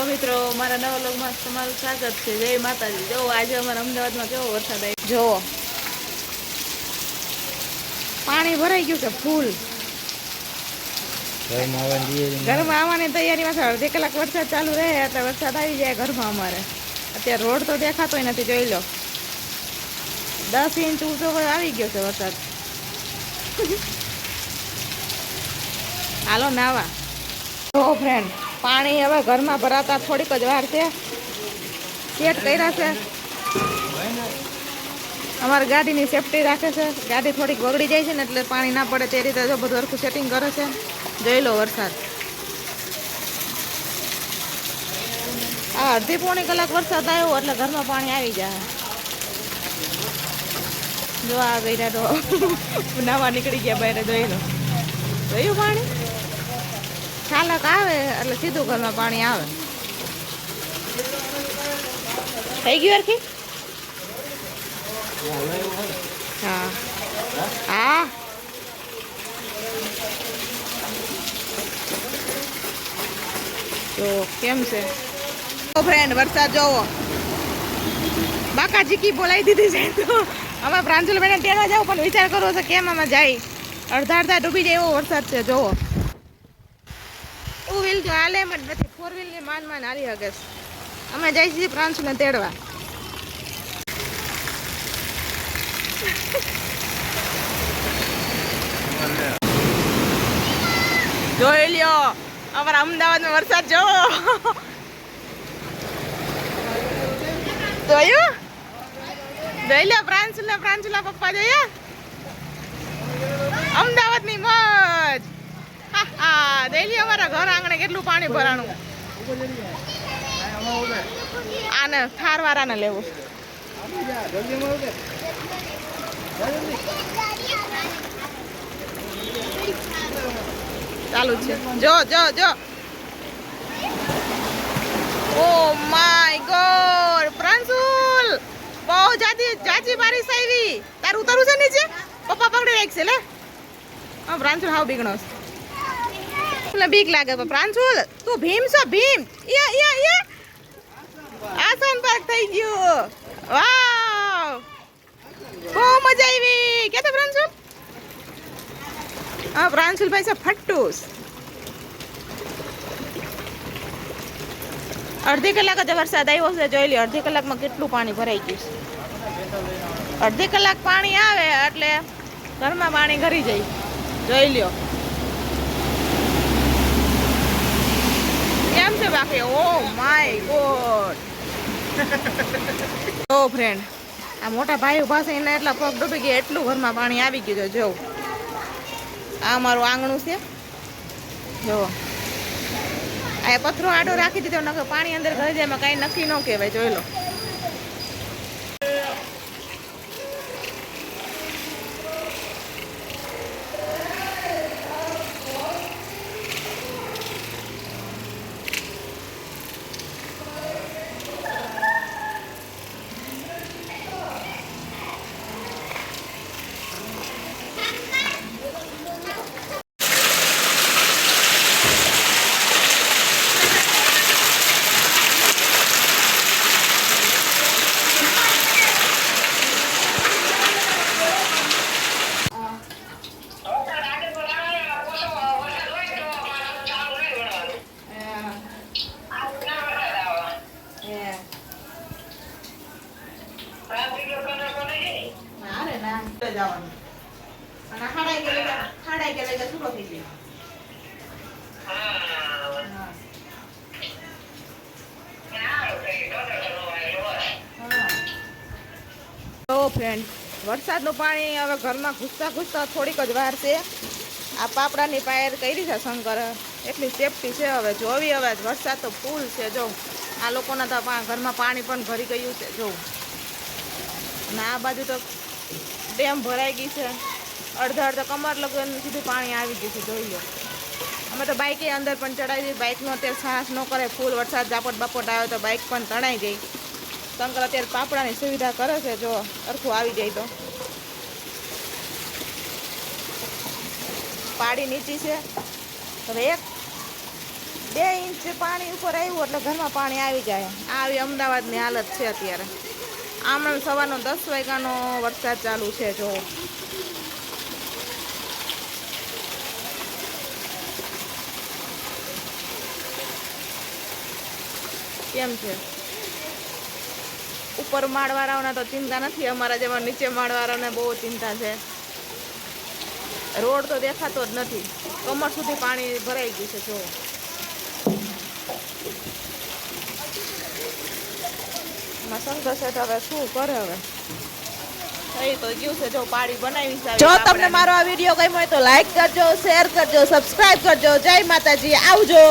મિત્રો મારા નવા વ્લોગમાં તમારું સ્વાગત છે। જય માતાજી। જો આજે અમારા અમદાવાદમાં કેવો વરસાદ આવ્યો, જો પાણી ભરાઈ ગયું છે ફૂલ। ઘરમાં આવવાની તૈયારીમાં છે। અડધી કલાક વરસાદ ચાલુ રહે એટલે વરસાદ આવી જાય ઘરમાં અમારે। અત્યારે રોડ તો દેખાતોય નથી, જોઈ લો 10 ઇંચ ઊંચો આવી ગયો છે વરસાદ। હાલો નાવા। જો ફ્રેન્ડ પાણી હવે ઘરમાં ભરાતા થોડીક જ વાર છે। સેટ કર્યા છે, અમારી ગાડીની સેફટી રાખે છે। ગાડી થોડીક બગડી જાય છે ને એટલે પાણી ના પડે તે રીતે જો બધું હરખું સેટિંગ કરે છે। જોઈ લો વરસાદ, આ અડધી પોણી કલાક વરસાદ આવ્યો એટલે ઘરમાં પાણી આવી જાય। જો આ ગયા તો નાવા નીકળી ગયા બહાર, જોઈ લો જોયું પાણી છાલક આવે એટલે સીધું ઘરમાં પાણી આવે। થઈ ગયું હરખી? હા હા તો કેમ છે ફ્રેન્ડ વરસાદ જોવો। બાકા ચીકી બોલાવી દીધી છે તો અમે પ્રાંજલ બેને તેડવા જાવ પણ વિચાર કરવો છે કેમ અમે જાય। અડધા અડધા ડૂબી જાય એવો વરસાદ છે જોવો। ટુ વ્હીલ જો હાલે એમ જ નથી, 4 વ્હીલની માન હાલી શકે। અમે જઈ છીએ પ્રાંશુને તેડવા। જોઈ લ્યો અમારા અમદાવાદમાં વરસાદ જોવો। જોયું? જોઈ લ્યો પ્રાંશુલા પપ્પા જોયા? અમદાવાદની મોજ। હા જોઈ લ્યો અમારા ઘર આંગણે કેટલું પાણી ભરાણું। આને થાર વાળાને લેવું ચાલુ છે। જો જો જો ઓ માય ગોડ પ્રાંશુલ બહુ જાજી બારીશ આવી। તારું ઉતરવું છે નીચે? પપ્પા પકડી રાખશે લે। હા પ્રાંશુલ હાવ બીગણો છે, બીક લાગે પ્રાંશુલ તું ભીમ છો ભીમ। આસન પાર્ક થઈ ગયું, વાવ બહુ મજા આવી। કે તો પ્રાંશુલ? હા પ્રાંશુલ ભાઈ છે ફટ્ટુસ। અડધી કલાક જ વરસાદ આવ્યો છે, જોઈ લ્યો અડધી કલાકમાં કેટલું પાણી ભરાઈ ગયું છે। અડધી કલાક પાણી આવે એટલે ઘરમાં પાણી ભરી જાય, જોઈ લ્યો કેમ છે બાકી। Oh my god oh friend આ મોટા ભાઈ ઉભા છે એને એટલા પગ ડૂબી ગયા, એટલું ઘરમાં પાણી આવી ગયું છે। જો આ મારું આંગણું છે, જો આ પથરો આડો રાખી દીધો નકર પાણી અંદર ઘરે જાય એમાં કાંઈ નક્કી ન કહેવાય। જોઈ લો ફ્રેન્ડ વરસાદનું પાણી હવે ઘરમાં ઘૂસતા થોડીક જ વાર છે। આ પાપડાની પાયર કરી છે શંકર, એટલી સેફટી છે। હવે જોવી હવે વરસાદ તો ફૂલ છે। જો આ લોકોના તો ઘરમાં પાણી પણ ભરી ગયું છે। જો અને આ બાજુ તો ડેમ ભરાઈ ગઈ છે, અડધા કમર લગન સુધી પાણી આવી ગયું છે। જોઈ લો અમે તો બાઇકે અંદર પણ ચડાવી દઈએ, બાઇકનો અત્યારે સાહસ ન કરે, ફૂલ વરસાદ ઝાપટ બાપટ આવે તો બાઇક પણ તણાઈ ગઈ। શંકર અત્યારે પાપડાની સુવિધા કરે છે, જો સરખું આવી જાય તો। પાડી નીચી છે, હવે 1 2 ઇંચ પાણી ઉપર આવ્યું એટલે ઘરમાં પાણી આવી જાય. આવી અમદાવાદની હાલત છે અત્યારે. આમણે સવારનો 10 વાગ્યાનો વરસાદ ચાલુ છે જો. કેમ છે ઉપર માળવાળાઓને તો ચિંતા નથી, અમારા જેવા નીચે માળવાળાને બહુ ચિંતા છે. રોડ તો દેખાતો જ નથી, કમર સુધી પાણી ભરાઈ ગયું છે જો. એમાં શંકર શેઠ હવે શું કરે હવે, થઈ તો ગયું છે જો. પાડી બનાવી છે. જો તમને મારો આ વિડીયો ગમ્યો હોય તો લાઈક કરજો, શેર કરજો, સબસ્ક્રાઇબ કરજો. જય માતાજી, આવજો.